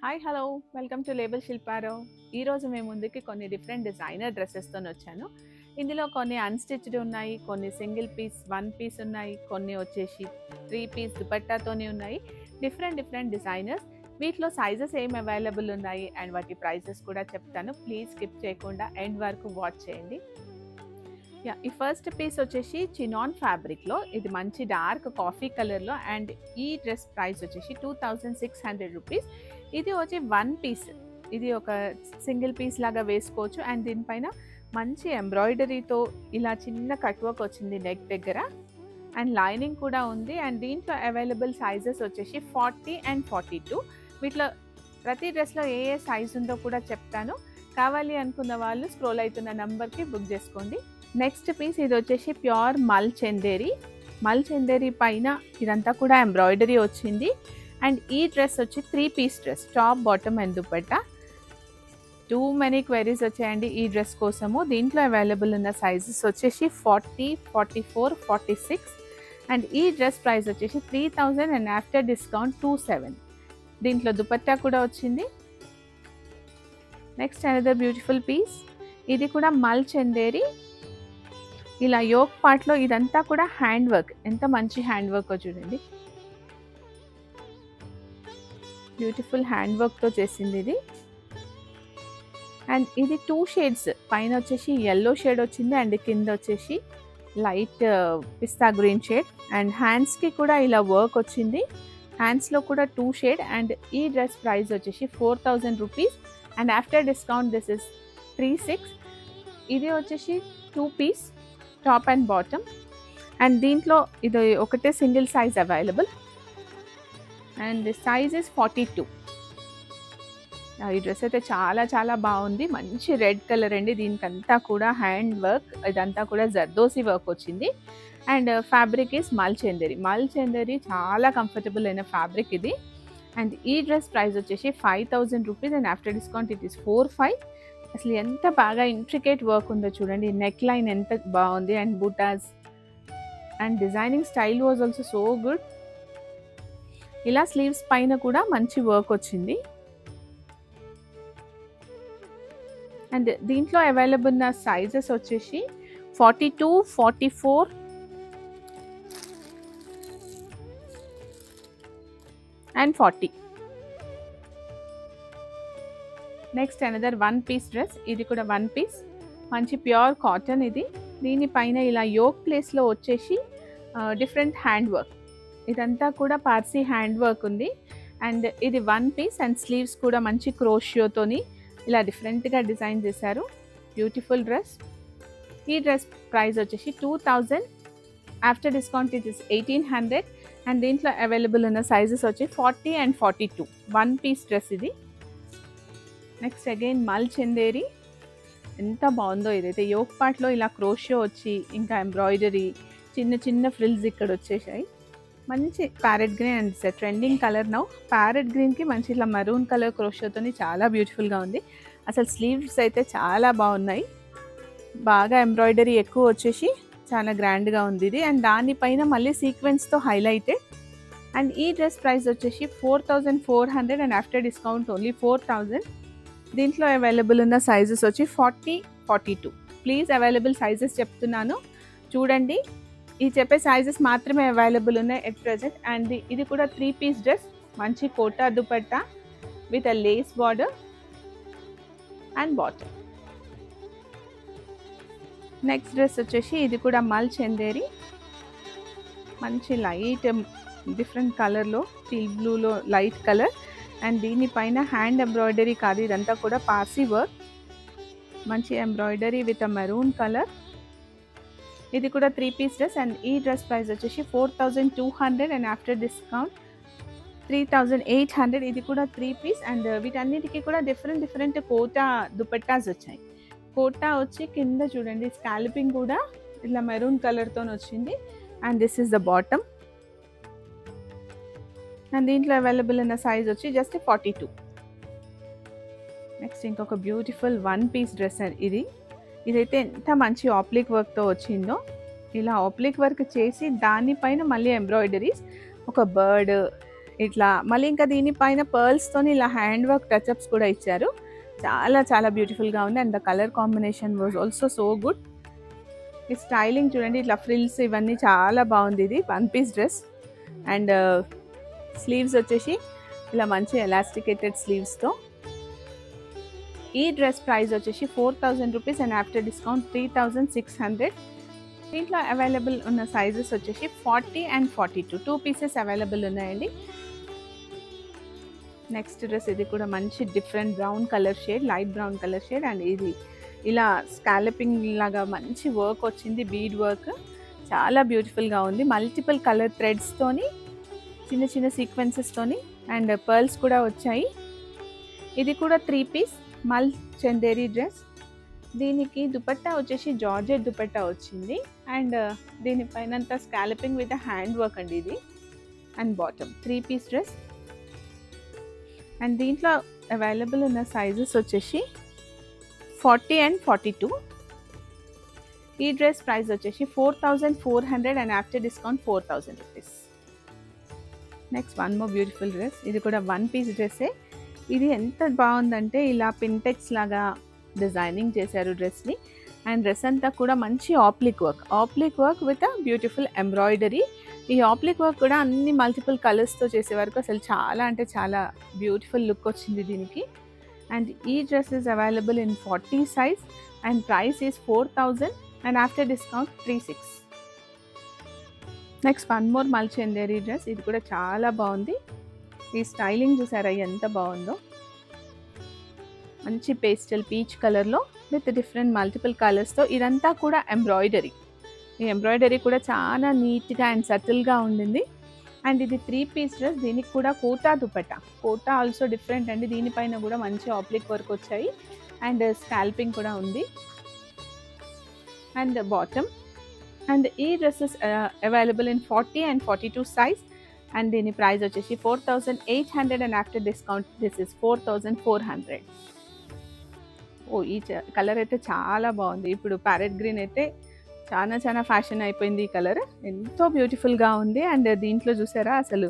Hi hello welcome to label Shilpa Rao. ఈరోజు మేము ముందుకి కొన్ని డిఫరెంట్ డిజైనర్ డ్రెస్సెస్తో వచ్చాను. ఇందులో కొన్ని అన్స్టిచ్డ్ ఉన్నాయి, కొన్ని సింగిల్ పీస్, వన్ పీస్ ఉన్నాయి, కొన్ని వచ్చేసి 3 పీస్ దుపట్టాతోనే ఉన్నాయి. Different designers. వీటిలో సైజెస్ ఏం అవైలబుల్ ఉన్నాయి అండ్ వాటి ప్రైసెస్ కూడా చెప్తాను. ప్లీజ్ స్కిప్ చేయకుండా ఎండ్ వరకు వాచ్ చేయండి. ఈ ఫస్ట్ పీస్ వచ్చేసి చినాన్ ఫ్యాబ్రిక్లో, ఇది మంచి డార్క్ కాఫీ కలర్లో అండ్ ఈ డ్రెస్ ప్రైస్ వచ్చేసి 2600 రూపీస్. ఇది వచ్చి వన్ పీస్, ఇది ఒక సింగిల్ పీస్ లాగా వేసుకోవచ్చు అండ్ దీనిపైన మంచి ఎంబ్రాయిడరీతో ఇలా చిన్న కట్ వర్క్ వచ్చింది నెక్ దగ్గర అండ్ లైనింగ్ కూడా ఉంది. అండ్ దీంట్లో అవైలబుల్ సైజెస్ వచ్చేసి 40 అండ్ 42. వీటిలో ప్రతి డ్రెస్లో ఏ సైజ్ ఉందో కూడా చెప్తాను. కావాలి అనుకున్న వాళ్ళు స్క్రోల్ అవుతున్న నెంబర్కి బుక్ చేసుకోండి. నెక్స్ట్ పీస్ ఇది వచ్చేసి ప్యూర్ మల్ చందేరి పైన ఇదంతా కూడా ఎంబ్రాయిడరీ వచ్చింది. అండ్ ఈ డ్రెస్ వచ్చి 3 piece dress, top bottom and dupatta. Too many queries వచ్చాయండి ఈ డ్రెస్ కోసము. దీంట్లో అవైలబుల్ ఉన్న సైజెస్ వచ్చేసి 40, 44, 46 అండ్ ఈ డ్రెస్ ప్రైస్ వచ్చేసి 3000 అండ్ ఆఫ్టర్ డిస్కౌంట్ 27. దీంట్లో దుపట్టా కూడా వచ్చింది. నెక్స్ట్ అనదర్ బ్యూటిఫుల్ పీస్, ఇది కూడా మల్ చందేరి. ఇలా యోక్ పార్ట్లో ఇదంతా కూడా హ్యాండ్ వర్క్, ఎంత మంచి హ్యాండ్ వర్క్ చూడండి, బ్యూటిఫుల్ హ్యాండ్ వర్క్తో చేసింది ఇది. అండ్ ఇది 2 షేడ్స్, పైన వచ్చేసి ఎల్లో షేడ్ వచ్చింది అండ్ కింద వచ్చేసి light pista green shade. And హ్యాండ్స్కి కూడా ఇలా వర్క్ వచ్చింది, హ్యాండ్స్లో కూడా 2 షేడ్. అండ్ ఈ డ్రెస్ ప్రైస్ వచ్చేసి 4000 rupees and after discount this is 36. ఇది వచ్చేసి 2 piece top and bottom and దీంట్లో ఇది ఒకటే single size available and the size is 42. ఈ డ్రెస్ అయితే చాలా బాగుంది, మంచి రెడ్ కలర్ అండి. దీనికంతా కూడా హ్యాండ్ వర్క్, ఇదంతా కూడా జర్దోసి వర్క్ వచ్చింది. అండ్ ఫ్యాబ్రిక్ ఇస్ మల్ చందేరి చాలా కంఫర్టబుల్ అయిన ఫ్యాబ్రిక్ ఇది. అండ్ ఈ డ్రెస్ ప్రైస్ వచ్చేసి 5000 rupees and after discount it is 45. అసలు ఎంత బాగా ఇంట్రికేట్ వర్క్ ఉందో చూడండి, నెక్ లైన్ ఎంత బాగుంది and buttas and designing style was also so good. ఇలా స్లీవ్స్ పైన కూడా మంచి వర్క్ వచ్చింది. అండ్ దీంట్లో అవైలబుల్ ఉన్న సైజెస్ వచ్చేసి 42, 44 and 40. Next another one piece dress, ఇది కూడా వన్ పీస్, మంచి ప్యూర్ కాటన్ ఇది. దీనిపైన ఇలా యోక్ ప్లేస్లో వచ్చేసి డిఫరెంట్ హ్యాండ్ వర్క్, ఇదంతా కూడా పార్సీ హ్యాండ్ వర్క్ ఉంది. అండ్ ఇది వన్ పీస్ అండ్ స్లీవ్స్ కూడా మంచి క్రోషియోతోని ఇలా డిఫరెంట్గా డిజైన్ చేశారు. Beautiful dress. ఈ డ్రెస్ ప్రైస్ వచ్చేసి 2000, after discount it is 1800 and దీంట్లో అవైలబుల్ ఉన్న సైజెస్ వచ్చి 40 అండ్ 42. వన్ పీస్ డ్రెస్ ఇది. నెక్స్ట్ అగైన్ మల్ చందేరి, ఎంత బాగుందో ఇదైతే. యోక్ పార్ట్లో ఇలా క్రోషియో వచ్చి ఇంకా ఎంబ్రాయిడరీ, చిన్న ఫ్రిల్స్ ఇక్కడ వచ్చేసాయి. మంచి parrot green and trending colour now. Parrot గ్రీన్కి మంచి ఇలా మరూన్ కలర్ క్రోషియోతో చాలా బ్యూటిఫుల్గా ఉంది. అసలు స్లీవ్స్ అయితే చాలా బాగున్నాయి, బాగా ఎంబ్రాయిడరీ ఎక్కువ వచ్చేసి చాలా గ్రాండ్గా ఉంది ఇది. అండ్ దానిపైన మళ్ళీ సీక్వెన్స్తో హైలైటెడ్. అండ్ ఈ డ్రెస్ ప్రైస్ వచ్చేసి 4400 అండ్ ఆఫ్టర్ డిస్కౌంట్ ఓన్లీ 4000. దీంట్లో అవైలబుల్ ఉన్న సైజెస్ వచ్చి 40, 42. ప్లీజ్ అవైలబుల్ సైజెస్ చెప్తున్నాను చూడండి, ఈ చెప్పే సైజెస్ మాత్రమే అవైలబుల్ ఉన్నాయి ఎట్ ప్రెజెంట్. అండ్ ఇది కూడా 3 పీస్ డ్రెస్, మంచి Kota dupatta with a lace border and bottom. Next dress వచ్చేసి ఇది కూడా మల్ చందేరి, మంచి లైట్ డిఫరెంట్ కలర్లో, స్టీల్ బ్లూలో లైట్ కలర్. అండ్ దీనిపైన హ్యాండ్ ఎంబ్రాయిడరీ కాదు, ఇదంతా కూడా పార్సీ వర్క్, మంచి embroidery with a maroon colour. ఇది కూడా 3 పీస్ డ్రెస్ అండ్ ఈ డ్రెస్ ప్రైస్ వచ్చేసి 4200 అండ్ ఆఫ్టర్ డిస్కౌంట్ 3800. ఇది కూడా 3 పీస్ అండ్ వీటన్నిటికీ కూడా డిఫరెంట్ కోటా దుపట్టాస్ వచ్చాయి. కోటా వచ్చి కింద చూడండి స్కాల్పింగ్ కూడా ఇట్లా మెరూన్ కలర్తో వచ్చింది. And this is the bottom. And దీంట్లో అవైలబుల్ ఉన్న సైజ్ వచ్చి జస్ట్ 42. నెక్స్ట్ ఇంకొక బ్యూటిఫుల్ వన్ పీస్ డ్రెస్ ఇదైతే ఎంత మంచి ఆప్లిక్ వర్క్తో వచ్చిందో. ఇలా ఆప్లిక్ వర్క్ చేసి దానిపైన మళ్ళీ ఎంబ్రాయిడరీస్, ఒక బర్డ్, ఇట్లా మళ్ళీ ఇంకా దీనిపైన పర్ల్స్తోని ఇలా హ్యాండ్ వర్క్ టచ్అప్స్ కూడా ఇచ్చారు. చాలా చాలా బ్యూటిఫుల్గా ఉంది. And the colour combination was also so good. ఈ స్టైలింగ్ చూడండి, ఇట్లా ఫ్రిల్స్ ఇవన్నీ చాలా బాగుంది. ఇది 1 పీస్ డ్రెస్. అండ్ స్లీవ్స్ వచ్చేసి ఇలా మంచి ఎలాస్టికేటెడ్ స్లీవ్స్తో. ఈ డ్రెస్ ప్రైస్ వచ్చేసి 4000 రూపీస్ అండ్ ఆఫ్టర్ డిస్కౌంట్ 3600. దీంట్లో అవైలబుల్ ఉన్న సైజెస్ వచ్చేసి 40 అండ్ 42 2 పీసెస్ అవైలబుల్ ఉన్నాయండి. నెక్స్ట్ డ్రెస్ ఇది కూడా మంచి different brown colour shade, light brown colour shade. And ఇది ఇలా స్కాలపింగ్ లాగా మంచి వర్క్ వచ్చింది, బీడ్ వర్క్. చాలా బ్యూటిఫుల్గా ఉంది. మల్టిపుల్ కలర్ థ్రెడ్స్తోని, చిన్న చిన్న సీక్వెన్సెస్తోని అండ్ పర్ల్స్ కూడా వచ్చాయి. ఇది కూడా 3 పీస్ మల్ చందేరి డ్రెస్. దీనికి దుపట్టా వచ్చేసి జార్జెట్ దుపట్టా వచ్చింది. అండ్ దీనిపైన స్కాలపింగ్ విత్ హ్యాండ్ వర్క్ అండి ఇది. And bottom 3 piece dress. And దీంట్లో అవైలబుల్ ఉన్న సైజెస్ వచ్చేసి 40 అండ్ 42. ఈ డ్రెస్ ప్రైస్ వచ్చేసి 4400 and after discount 4000 rupees. Next one more beautiful dress. ఇది కూడా 1 పీస్ డ్రెస్సే. ఇది ఎంత బాగుందంటే ఇలా పింటెక్స్ లాగా డిజైనింగ్ చేశారు డ్రెస్ని. అండ్ డ్రెస్ అంతా కూడా మంచి applique work with beautiful embroidery. ఈ ఆప్లిక్ వర్క్ కూడా అన్ని మల్టిపుల్ కలర్స్తో చేసే వరకు అసలు చాలా అంటే చాలా బ్యూటిఫుల్ లుక్ వచ్చింది దీనికి. అండ్ ఈ dress is available in 40 size and price is 4000 and after discount 3600. Next one more మల్ చందేరి డ్రెస్. ఇది కూడా చాలా బాగుంది. ఈ స్టైలింగ్ చూసారా ఎంత బాగుందో. మంచి పేస్టల్ పీచ్ కలర్లో విత్ డిఫరెంట్ మల్టిపుల్ కలర్స్తో. ఇదంతా కూడా ఎంబ్రాయిడరీ. ఈ ఎంబ్రాయిడరీ కూడా చాలా నీట్గా అండ్ సటిల్గా ఉండింది. అండ్ ఇది 3 పీస్ డ్రెస్. దీనికి కూడా కోటా దుపట్టా. కోటా ఆల్సో డిఫరెంట్ అండి. దీనిపైన కూడా మంచి ఆప్లిక్ వర్క్ వచ్చాయి అండ్ స్కాల్పింగ్ కూడా ఉంది. And bottom. అండ్ ఈ dresses available in 40 and 42 size. And దీని ప్రైస్ వచ్చేసి 4800 and after discount this is 4400. ఓ ఈ కలర్ అయితే చాలా బాగుంది. ఇప్పుడు ప్యారెట్ గ్రీన్ అయితే చాలా ఫ్యాషన్ అయిపోయింది. ఈ కలర్ ఎంతో బ్యూటిఫుల్గా ఉంది. అండ్ దీంట్లో చూసారా అసలు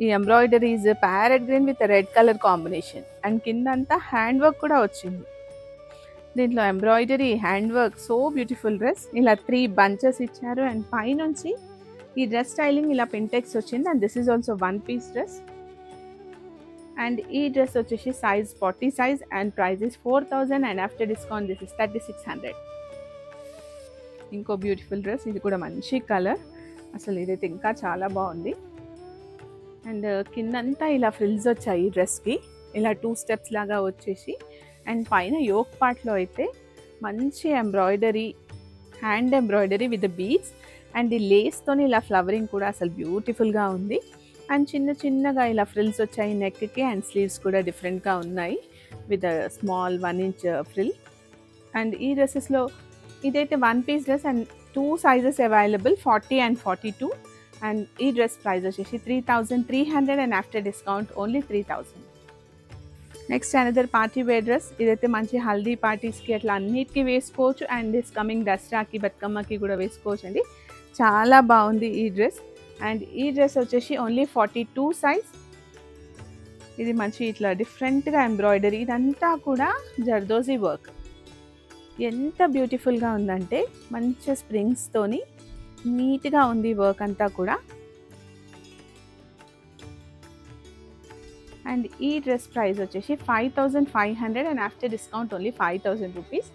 ఈ embroideries parrot green with red colour combination. And కిందంతా హ్యాండ్ వర్క్ కూడా వచ్చింది. దీంట్లో embroidery, hand work, so beautiful dress. ఇలా 3 బంచెస్ ఇచ్చారు. అండ్ పైనుంచి ఈ డ్రెస్ స్టైలింగ్ ఇలా పింటెక్స్ వచ్చింది. And this is also 1 piece dress. And ఈ డ్రెస్ వచ్చేసి size 40 size and price is 4000 and after discount this is 3600. ఇంకో బ్యూటిఫుల్ డ్రెస్. ఇది కూడా మంచి కలర్. అసలు ఇదైతే ఇంకా చాలా బాగుంది. అండ్ కిందంతా ఇలా ఫ్రిల్స్ వచ్చాయి ఈ డ్రెస్కి, ఇలా 2 స్టెప్స్ లాగా వచ్చేసి. అండ్ పైన యోక్ పార్ట్లో అయితే మంచి embroidery, hand embroidery with beads. And ఈ లేస్తోని ఇలా ఫ్లవరింగ్ కూడా అసలు బ్యూటిఫుల్గా ఉంది. అండ్ చిన్నగా ఇలా ఫ్రిల్స్ వచ్చాయి నెక్కి. అండ్ స్లీవ్స్ కూడా డిఫరెంట్గా ఉన్నాయి with small 1 inch frill. And ఈ డ్రెస్సెస్లో ఇదైతే 1 piece dress and 2 sizes available 40 and 42. And ఈ డ్రెస్ ప్రైస్ వచ్చేసి 3300 and after discount only 3000. Next another party wear dress. ఇదైతే మంచి హల్దీ పార్టీస్కి అట్లా అన్నిటికీ వేసుకోవచ్చు. అండ్ దిస్ కమింగ్ దసరాకి, బతుకమ్మకి కూడా వేసుకోవచ్చు అండి. చాలా బాగుంది ఈ డ్రెస్. అండ్ ఈ డ్రెస్ వచ్చేసి ఓన్లీ 42 సైజ్. ఇది మంచి ఇట్లా డిఫరెంట్గా ఎంబ్రాయిడరీ. ఇదంతా కూడా జర్దోజీ వర్క్. ఎంత బ్యూటిఫుల్గా ఉందంటే మంచి స్ప్రింగ్స్తోని నీట్గా ఉంది వర్క్ అంతా కూడా. అండ్ ఈ డ్రెస్ ప్రైస్ వచ్చేసి 5500 and after discount only 5000 rupees.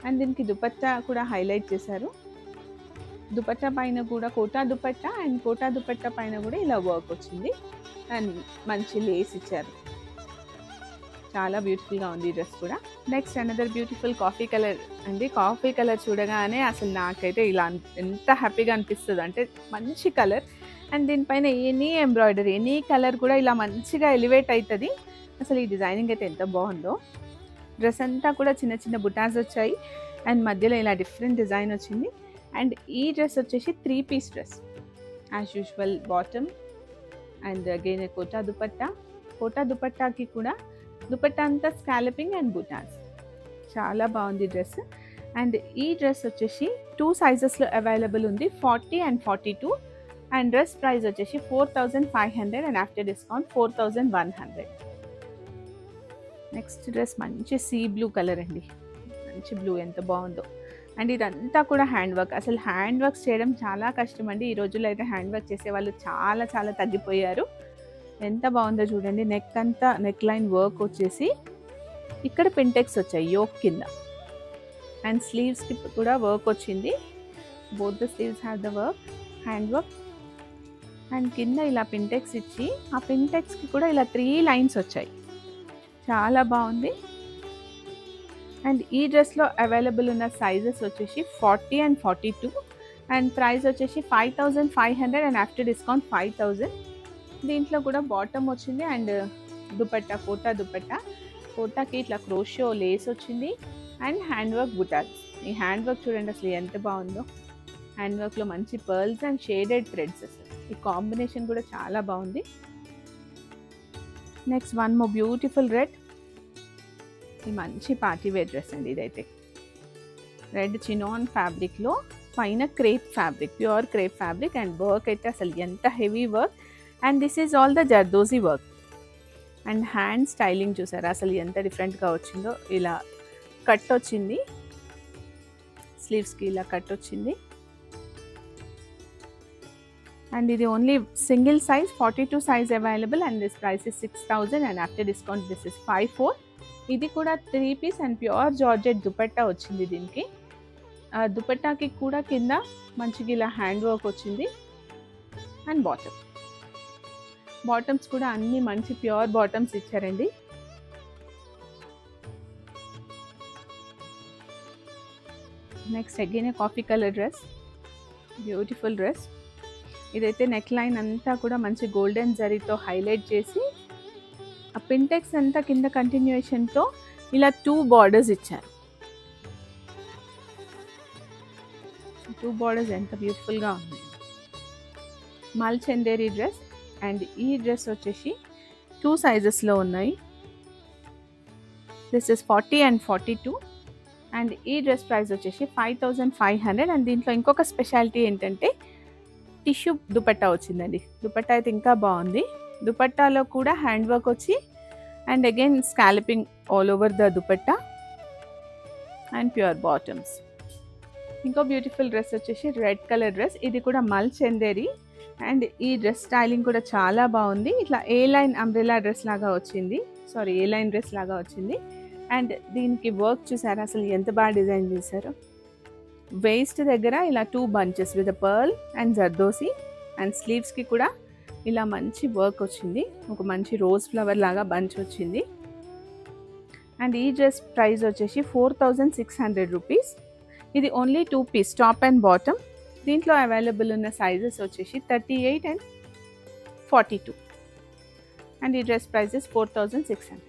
And దీనికి దుపట్టా కూడా హైలైట్ చేశారు. దుపట్టా పైన కూడా కోటా దుపట్టా అండ్ కోటా దుపట్టా పైన కూడా ఇలా వర్క్ వచ్చింది. అండ్ మంచి లేస్ ఇచ్చారు. చాలా బ్యూటిఫుల్గా ఉంది ఈ డ్రెస్ కూడా. Next another beautiful coffee colour అండి. కాఫీ కలర్ చూడగానే అసలు నాకైతే ఇలా ఎంత హ్యాపీగా అనిపిస్తుంది అంటే మంచి కలర్. అండ్ దీనిపైన ఎనీ ఎంబ్రాయిడరీ, ఎనీ కలర్ కూడా ఇలా మంచిగా ఎలివేట్ అవుతుంది. అసలు ఈ డిజైనింగ్ అయితే ఎంత బాగుందో. డ్రెస్ అంతా కూడా చిన్న బుటాస్ వచ్చాయి అండ్ మధ్యలో ఇలా డిఫరెంట్ డిజైన్ వచ్చింది. అండ్ ఈ డ్రెస్ వచ్చేసి 3 piece dress as usual. Bottom and again Kota dupatta. Kota దుపట్టాకి కూడా దుపట్టా అంతా స్కాలపింగ్ అండ్ బుటాస్. చాలా బాగుంది డ్రెస్. అండ్ ఈ డ్రెస్ వచ్చేసి 2 సైజెస్లో అవైలబుల్ ఉంది 40 అండ్ 42. అండ్ డ్రెస్ ప్రైస్ వచ్చేసి 4500 and after discount 4100. Next dress మంచి సీ బ్లూ కలర్ అండి, మంచి బ్లూ ఎంత బాగుందో. అండ్ ఇదంతా కూడా హ్యాండ్ వర్క్. అసలు హ్యాండ్ వర్క్స్ చేయడం చాలా కష్టం అండి. ఈ రోజుల్లో అయితే హ్యాండ్ వర్క్ చేసే వాళ్ళు చాలా చాలా తగ్గిపోయారు. ఎంత బాగుందో చూడండి. నెక్ అంతా నెక్ లైన్ వర్క్ వచ్చేసి ఇక్కడ పింటెక్స్ వచ్చాయి యోక్ కింద. అండ్ స్లీవ్స్కి కూడా వర్క్ వచ్చింది. Both the sleeves have the work, hand work. And కింద ఇలా పింటెక్స్ ఇచ్చి ఆ పింటెక్స్కి కూడా ఇలా 3 లైన్స్ వచ్చాయి. చాలా బాగుంది. అండ్ ఈ డ్రెస్లో అవైలబుల్ ఉన్న సైజెస్ వచ్చేసి 40 and 42. అండ్ ప్రైస్ వచ్చేసి 5500 అండ్ ఆఫ్టర్ డిస్కౌంట్ 5000. దీంట్లో కూడా బాటమ్ వచ్చింది అండ్ దుపట్టా, కోటా దుపట్టా. కోటాకి ఇట్లా క్రోషో లేస్ వచ్చింది అండ్ హ్యాండ్ వర్క్ బుటాస్. ఈ హ్యాండ్ వర్క్ చూడండి అసలు ఎంత బాగుందో. హ్యాండ్ వర్క్లో మంచి పర్ల్స్ అండ్ షేడెడ్ థ్రెడ్స్. అసలు ఈ కాంబినేషన్ కూడా చాలా బాగుంది. Next one more beautiful red. ఈ మంచి పార్టీ వేర్ డ్రెస్ అండి ఇదైతే. రెడ్ చినాన్ ఫ్యాబ్రిక్లో పైన crepe fabric, pure crepe fabric. And work అయితే అసలు ఎంత heavy work. And this is all the zardozi work. And hand styling చూసారా అసలు ఎంత డిఫరెంట్గా వచ్చిందో. ఇలా కట్ వచ్చింది, స్లీవ్స్కి ఇలా కట్ వచ్చింది. అండ్ ఇది only single size 42 size available. And this price is 6000 and after discount this is 54. ఇది కూడా 3 piece and pure georgette dupatta వచ్చింది దీనికి. దుపట్టాకి కూడా కింద మంచిగా ఇలా హ్యాండ్ వర్క్ వచ్చింది. అండ్ బాటమ్స్ కూడా అన్ని మంచి ప్యూర్ బాటమ్స్ ఇచ్చారండి. Next again coffee colour dress, beautiful dress. ఇదైతే నెక్ లైన్ అంతా కూడా మంచి గోల్డెన్ జరీతో హైలైట్ చేసి ఆ పింటెక్స్ అంతా కింద కంటిన్యూయేషన్తో ఇలా 2 బార్డర్స్ ఇచ్చారు. 2 బార్డర్స్ ఎంత బ్యూటిఫుల్గా ఉంది. మల్ చందేరి డ్రెస్. అండ్ ఈ డ్రెస్ వచ్చేసి 2 సైజెస్లో ఉన్నాయి. This is 40 and 42. అండ్ ఈ డ్రెస్ ప్రైస్ వచ్చేసి 5500. అండ్ దీంట్లో ఇంకొక స్పెషాలిటీ ఏంటంటే టిష్యూ దుపట్టా వచ్చిందండి. దుపట్టా అయితే ఇంకా బాగుంది. దుపట్టాలో కూడా హ్యాండ్ వర్క్ వచ్చి and again scalloping all over the dupatta and pure bottoms. ఇంకో బ్యూటిఫుల్ డ్రెస్ వచ్చేసి రెడ్ కలర్ డ్రెస్. ఇది కూడా మల్ చందేరి. అండ్ ఈ డ్రెస్ స్టైలింగ్ కూడా చాలా బాగుంది. ఇట్లా ఏ లైన్ అంబ్రెలా డ్రెస్ లాగా వచ్చింది, ఏ లైన్ డ్రెస్ లాగా వచ్చింది. అండ్ దీనికి వర్క్ చూసారా అసలు ఎంత బాగా డిజైన్ చేశారు. వేస్ట్ దగ్గర ఇలా 2 bunches with pearl and zardozi. And స్లీవ్స్కి కూడా ఇలా మంచి వర్క్ వచ్చింది, ఒక మంచి రోజ్ ఫ్లవర్ లాగా బంచ్ వచ్చింది. అండ్ ఈ డ్రెస్ ప్రైస్ వచ్చేసి 4600 రూపీస్. ఇది only 2 piece top and bottom. దీంట్లో అవైలబుల్ ఉన్న సైజెస్ వచ్చేసి 38 and 42. అండ్ ఈ డ్రెస్ ప్రైస్ ఇస్ 4600.